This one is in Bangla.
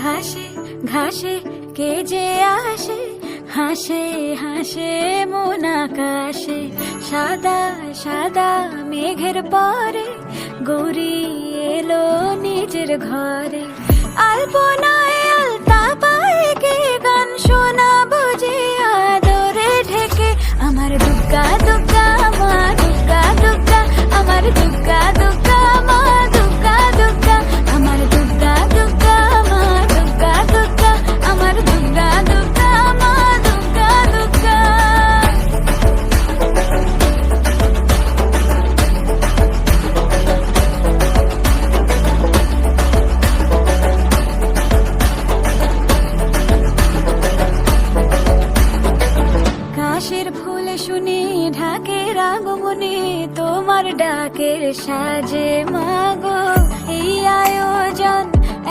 ঘাসে ঘাসে কে যে আসে, হাসে হাসে মন আকাশে। সাদা সাদা মেঘের পরে গৌরী এলো নিজের ঘরে। আলপনায় আলতা পায়ে কে গান শোনাবো যে আদরে ঢেকে। আমার দুগ্গা দুগ্গা মা দুগ্গা দুগ্গা, আমার দুগ্গা দুগ্গা মা দুগ্গা দুগ্গা, আমার দুগ্গা দুগ্গা মা দুগ্গা দুগ্গা, আমার দুগ্গা দুগ্গা মা দুগ্গা দুগ্গা। কাশের ফুলে শুনি ঢাকের আগমনে, তোমার ডাকের সাজে মা